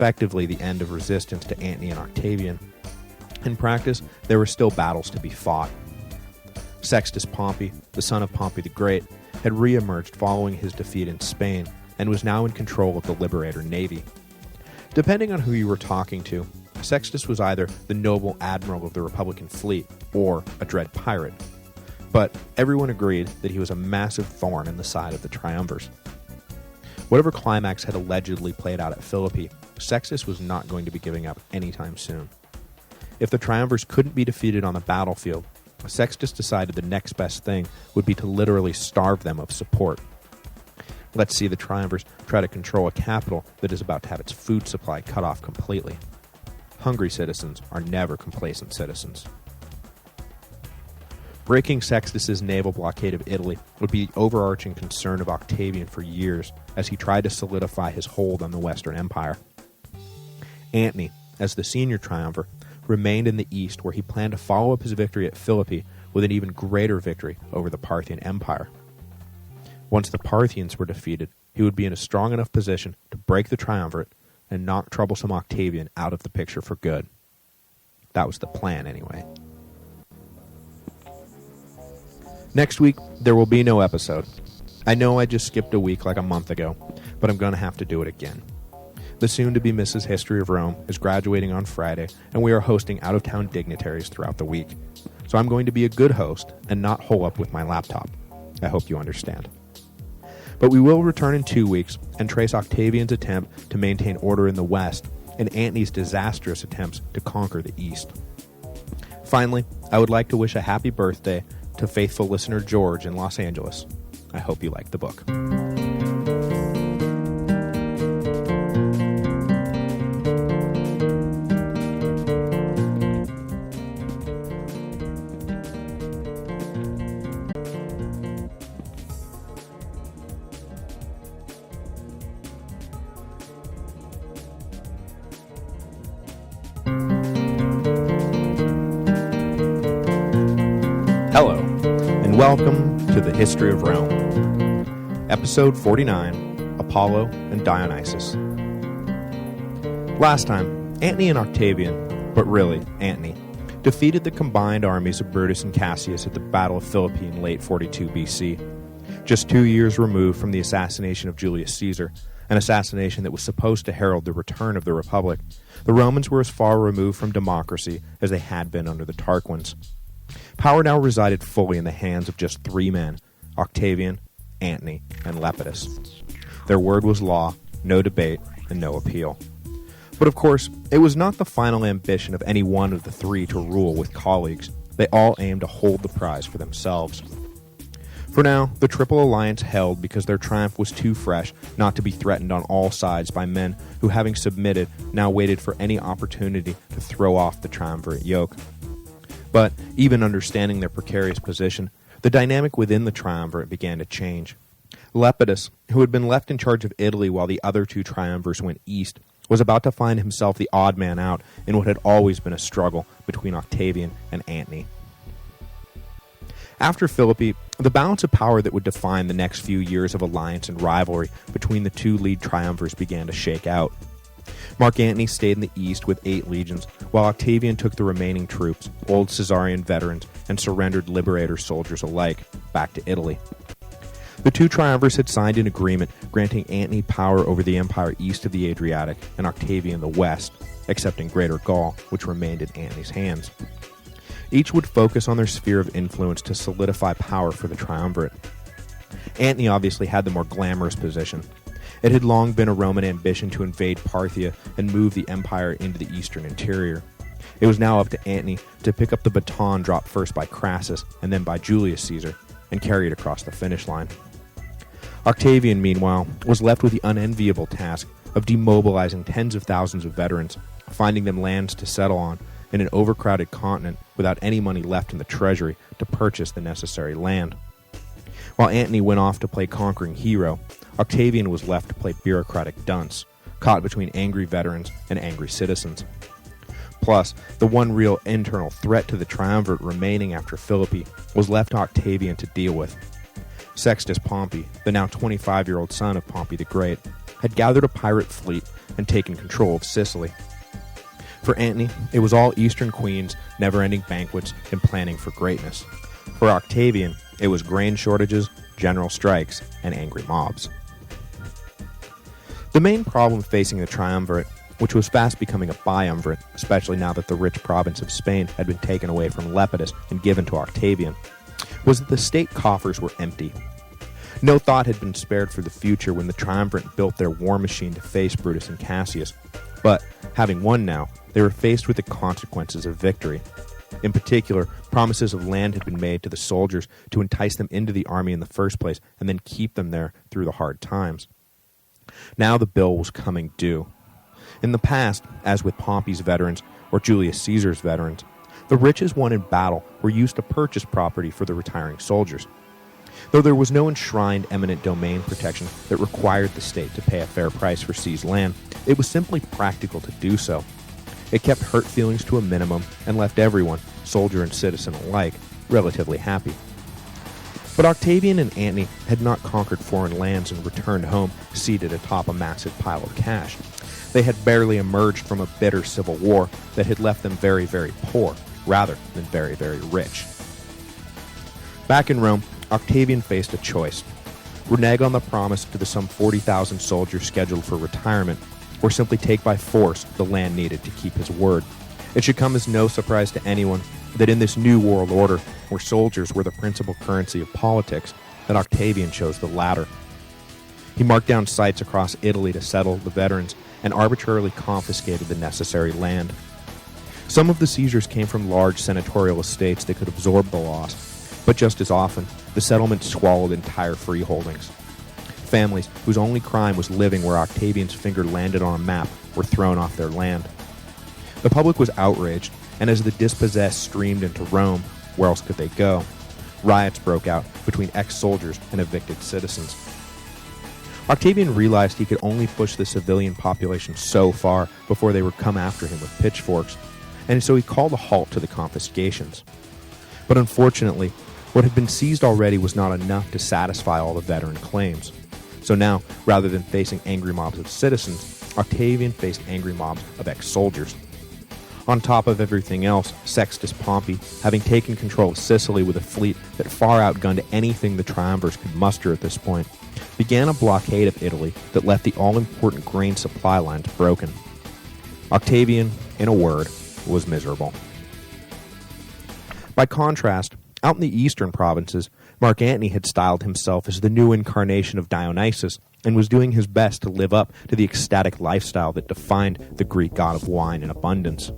effectively the end of resistance to Antony and Octavian. In practice, there were still battles to be fought. Sextus Pompey, the son of Pompey the Great, had re-emerged following his defeat in Spain and was now in control of the Liberator navy. Depending on who you were talking to, Sextus was either the noble admiral of the Republican fleet or a dread pirate. But everyone agreed that he was a massive thorn in the side of the triumvirs. Whatever climax had allegedly played out at Philippi, Sextus was not going to be giving up anytime soon. If the triumvirs couldn't be defeated on the battlefield, Sextus decided the next best thing would be to literally starve them of support. Let's see the triumvirs try to control a capital that is about to have its food supply cut off completely. Hungry citizens are never complacent citizens. Breaking Sextus's naval blockade of Italy would be the overarching concern of Octavian for years as he tried to solidify his hold on the Western Empire. Antony, as the senior triumvir, remained in the east where he planned to follow up his victory at Philippi with an even greater victory over the Parthian Empire. Once the Parthians were defeated, he would be in a strong enough position to break the triumvirate and knock troublesome Octavian out of the picture for good. That was the plan, anyway. Next week, there will be no episode. I know I just skipped a week like a month ago, but I'm going to have to do it again. The soon-to-be Mrs. History of Rome is graduating on Friday, and we are hosting out-of-town dignitaries throughout the week. So I'm going to be a good host and not hole up with my laptop. I hope you understand. But we will return in 2 weeks and trace Octavian's attempt to maintain order in the West and Antony's disastrous attempts to conquer the East. Finally, I would like to wish a happy birthday to faithful listener George in Los Angeles. I hope you like the book. Hello, and welcome to the History of Rome. Episode 49, Apollo and Dionysus. Last time, Antony and Octavian, but really, Antony, defeated the combined armies of Brutus and Cassius at the Battle of Philippi in late 42 BC, just 2 years removed from the assassination of Julius Caesar, an assassination that was supposed to herald the return of the Republic. The Romans were as far removed from democracy as they had been under the Tarquins. Power now resided fully in the hands of just 3 men, Octavian, Antony, and Lepidus. Their word was law, no debate, and no appeal. But of course, it was not the final ambition of any one of the 3 to rule with colleagues. They all aimed to hold the prize for themselves. For now, the Triple Alliance held because their triumph was too fresh not to be threatened on all sides by men who, having submitted, now waited for any opportunity to throw off the triumvirate yoke. But, even understanding their precarious position, the dynamic within the triumvirate began to change. Lepidus, who had been left in charge of Italy while the other 2 triumvirs went east, was about to find himself the odd man out in what had always been a struggle between Octavian and Antony. After Philippi, the balance of power that would define the next few years of alliance and rivalry between the 2 lead triumvirs began to shake out. Mark Antony stayed in the east with 8 legions, while Octavian took the remaining troops, old Caesarian veterans and surrendered liberator soldiers alike, back to Italy. The 2 triumvirs had signed an agreement granting Antony power over the empire east of the Adriatic and Octavian the west, except in Greater Gaul, which remained in Antony's hands. Each would focus on their sphere of influence to solidify power for the triumvirate. Antony obviously had the more glamorous position. It had long been a Roman ambition to invade Parthia and move the empire into the eastern interior. It was now up to Antony to pick up the baton dropped first by Crassus and then by Julius Caesar and carry it across the finish line. Octavian, meanwhile, was left with the unenviable task of demobilizing tens of thousands of veterans, finding them lands to settle on in an overcrowded continent without any money left in the treasury to purchase the necessary land. While Antony went off to play conquering hero, Octavian was left to play bureaucratic dunce, caught between angry veterans and angry citizens. Plus, the one real internal threat to the triumvirate remaining after Philippi was left to Octavian to deal with. Sextus Pompey, the now 25-year-old son of Pompey the Great. had gathered a pirate fleet and taken control of Sicily. For Antony, it was all Eastern queens, never-ending banquets, and planning for greatness. For Octavian, it was grain shortages, general strikes, and angry mobs. The main problem facing the triumvirate, which was fast becoming a biumvirate, especially now that the rich province of Spain had been taken away from Lepidus and given to Octavian, was that the state coffers were empty. No thought had been spared for the future when the triumvirate built their war machine to face Brutus and Cassius, but, having won now, they were faced with the consequences of victory. In particular, promises of land had been made to the soldiers to entice them into the army in the first place and then keep them there through the hard times. Now the bill was coming due. In the past, as with Pompey's veterans or Julius Caesar's veterans, the riches won in battle were used to purchase property for the retiring soldiers. Though there was no enshrined eminent domain protection that required the state to pay a fair price for seized land, it was simply practical to do so. It kept hurt feelings to a minimum and left everyone, soldier and citizen alike, relatively happy. But Octavian and Antony had not conquered foreign lands and returned home seated atop a massive pile of cash. They had barely emerged from a bitter civil war that had left them very, very poor, rather than very, very rich. Back in Rome, Octavian faced a choice: renege on the promise to the some 40,000 soldiers scheduled for retirement, or simply take by force the land needed to keep his word. It should come as no surprise to anyone that in this new world order, where soldiers were the principal currency of politics, that Octavian chose the latter. He marked down sites across Italy to settle the veterans and arbitrarily confiscated the necessary land. Some of the seizures came from large senatorial estates that could absorb the loss, but just as often, the settlement swallowed entire freeholdings. Families whose only crime was living where Octavian's finger landed on a map were thrown off their land. The public was outraged, and as the dispossessed streamed into Rome, where else could they go? Riots broke out between ex-soldiers and evicted citizens. Octavian realized he could only push the civilian population so far before they would come after him with pitchforks, and so he called a halt to the confiscations. But unfortunately, what had been seized already was not enough to satisfy all the veteran claims. So now, rather than facing angry mobs of citizens, Octavian faced angry mobs of ex-soldiers. On top of everything else, Sextus Pompey, having taken control of Sicily with a fleet that far outgunned anything the triumvirs could muster at this point, began a blockade of Italy that left the all-important grain supply lines broken. Octavian, in a word, was miserable. By contrast, out in the eastern provinces, Mark Antony had styled himself as the new incarnation of Dionysus and was doing his best to live up to the ecstatic lifestyle that defined the Greek god of wine and abundance.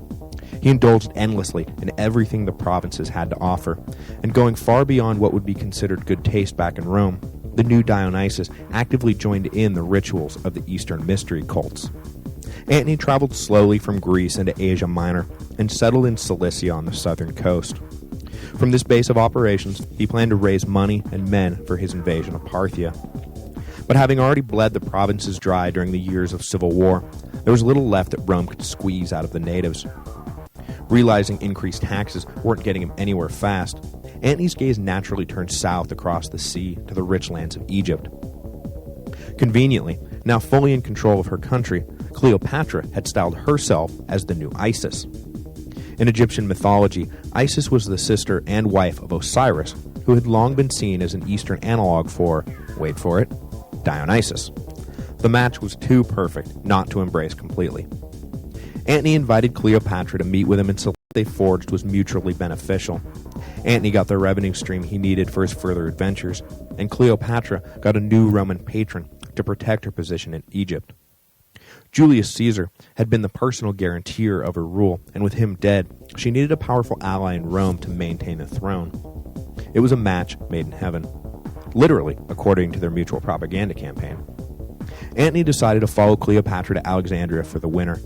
He indulged endlessly in everything the provinces had to offer, and going far beyond what would be considered good taste back in Rome, the new Dionysus actively joined in the rituals of the Eastern mystery cults. Antony traveled slowly from Greece into Asia Minor and settled in Cilicia on the southern coast. From this base of operations, he planned to raise money and men for his invasion of Parthia. But having already bled the provinces dry during the years of civil war, there was little left that Rome could squeeze out of the natives. Realizing increased taxes weren't getting him anywhere fast, Antony's gaze naturally turned south across the sea to the rich lands of Egypt. Conveniently, now fully in control of her country, Cleopatra had styled herself as the new Isis. In Egyptian mythology, Isis was the sister and wife of Osiris, who had long been seen as an Eastern analog for, wait for it, Dionysus. The match was too perfect not to embrace completely. Antony invited Cleopatra to meet with him, and so they forged was mutually beneficial. Antony got the revenue stream he needed for his further adventures, and Cleopatra got a new Roman patron to protect her position in Egypt. Julius Caesar had been the personal guarantor of her rule, and with him dead, she needed a powerful ally in Rome to maintain the throne. It was a match made in heaven, literally, according to their mutual propaganda campaign. Antony decided to follow Cleopatra to Alexandria for the winter.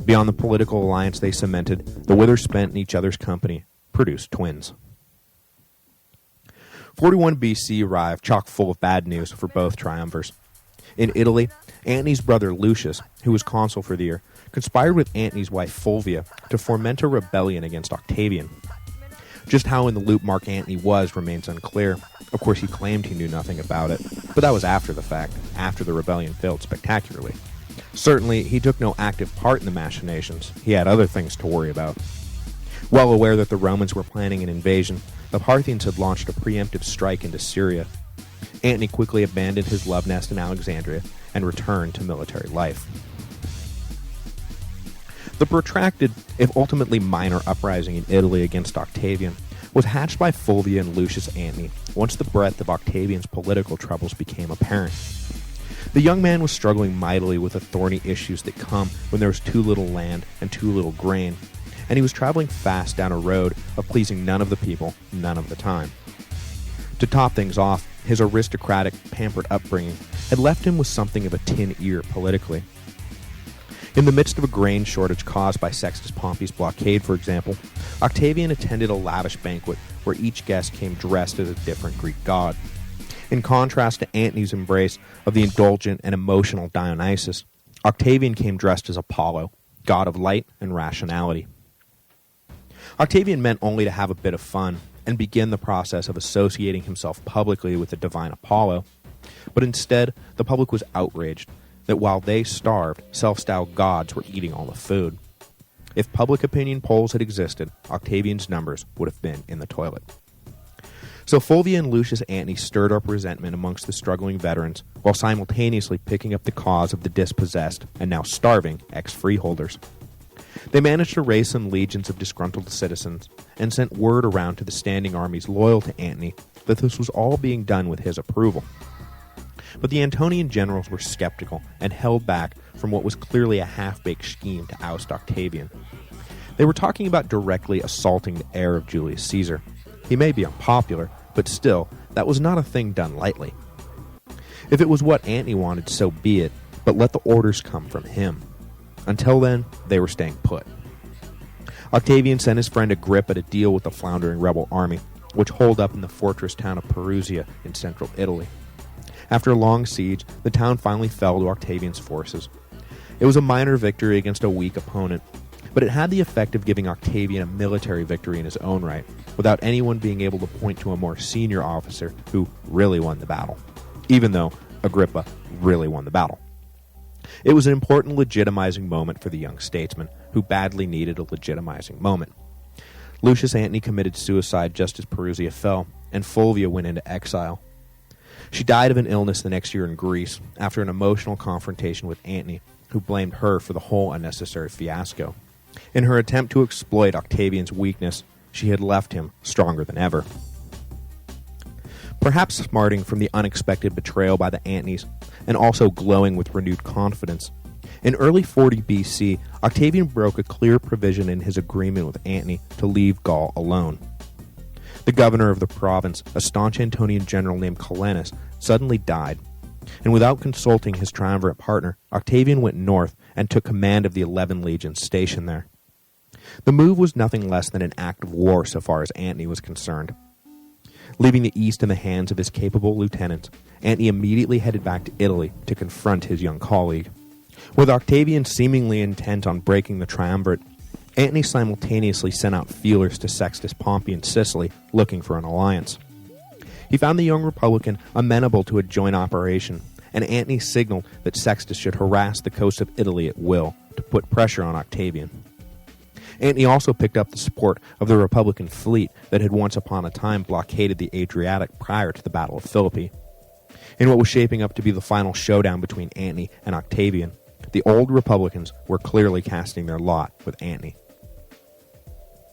Beyond the political alliance they cemented, the withers spent in each other's company produced twins. 41 BC arrived chock full of bad news for both triumvirs. In Italy, Antony's brother Lucius, who was consul for the year, conspired with Antony's wife Fulvia to foment a rebellion against Octavian. Just how in the loop Mark Antony was remains unclear. Of course, he claimed he knew nothing about it, but that was after the fact, after the rebellion failed spectacularly. Certainly, he took no active part in the machinations. He had other things to worry about. Well aware that the Romans were planning an invasion, the Parthians had launched a preemptive strike into Syria. Antony quickly abandoned his love nest in Alexandria and returned to military life. The protracted, if ultimately minor, uprising in Italy against Octavian was hatched by Fulvia and Lucius Antony once the breadth of Octavian's political troubles became apparent. The young man was struggling mightily with the thorny issues that come when there was too little land and too little grain, and he was traveling fast down a road of pleasing none of the people, none of the time. To top things off, his aristocratic, pampered upbringing had left him with something of a tin ear politically. In the midst of a grain shortage caused by Sextus Pompey's blockade, for example, Octavian attended a lavish banquet where each guest came dressed as a different Greek god. In contrast to Antony's embrace of the indulgent and emotional Dionysus, Octavian came dressed as Apollo, god of light and rationality. Octavian meant only to have a bit of fun and begin the process of associating himself publicly with the divine Apollo, but instead the public was outraged that while they starved, self-styled gods were eating all the food. If public opinion polls had existed, Octavian's numbers would have been in the toilet. So Fulvia and Lucius Antony stirred up resentment amongst the struggling veterans, while simultaneously picking up the cause of the dispossessed and now starving ex-freeholders. They managed to raise some legions of disgruntled citizens, and sent word around to the standing armies loyal to Antony that this was all being done with his approval. But the Antonian generals were skeptical and held back from what was clearly a half-baked scheme to oust Octavian. They were talking about directly assaulting the heir of Julius Caesar. He may be unpopular, but still, that was not a thing done lightly. If it was what Antony wanted, so be it, but let the orders come from him. Until then, they were staying put. Octavian sent his friend Agrippa to deal with the floundering rebel army, which holed up in the fortress town of Perusia in central Italy. After a long siege, the town finally fell to Octavian's forces. It was a minor victory against a weak opponent, but it had the effect of giving Octavian a military victory in his own right, without anyone being able to point to a more senior officer who really won the battle, even though Agrippa really won the battle. It was an important legitimizing moment for the young statesman, who badly needed a legitimizing moment. Lucius Antony committed suicide just as Perusia fell, and Fulvia went into exile. She died of an illness the next year in Greece, after an emotional confrontation with Antony, who blamed her for the whole unnecessary fiasco. In her attempt to exploit Octavian's weakness, she had left him stronger than ever. Perhaps smarting from the unexpected betrayal by the Antonys, and also glowing with renewed confidence, in early 40 BC, Octavian broke a clear provision in his agreement with Antony to leave Gaul alone. The governor of the province, a staunch Antonian general named Calenus, suddenly died, and without consulting his triumvirate partner, Octavian went north and took command of the 11 legions stationed there. The move was nothing less than an act of war so far as Antony was concerned. Leaving the east in the hands of his capable lieutenants, Antony immediately headed back to Italy to confront his young colleague. With Octavian seemingly intent on breaking the triumvirate, Antony simultaneously sent out feelers to Sextus Pompey in Sicily looking for an alliance. He found the young Republican amenable to a joint operation, and Antony signaled that Sextus should harass the coast of Italy at will to put pressure on Octavian. Antony also picked up the support of the Republican fleet that had once upon a time blockaded the Adriatic prior to the Battle of Philippi. In what was shaping up to be the final showdown between Antony and Octavian, the old Republicans were clearly casting their lot with Antony.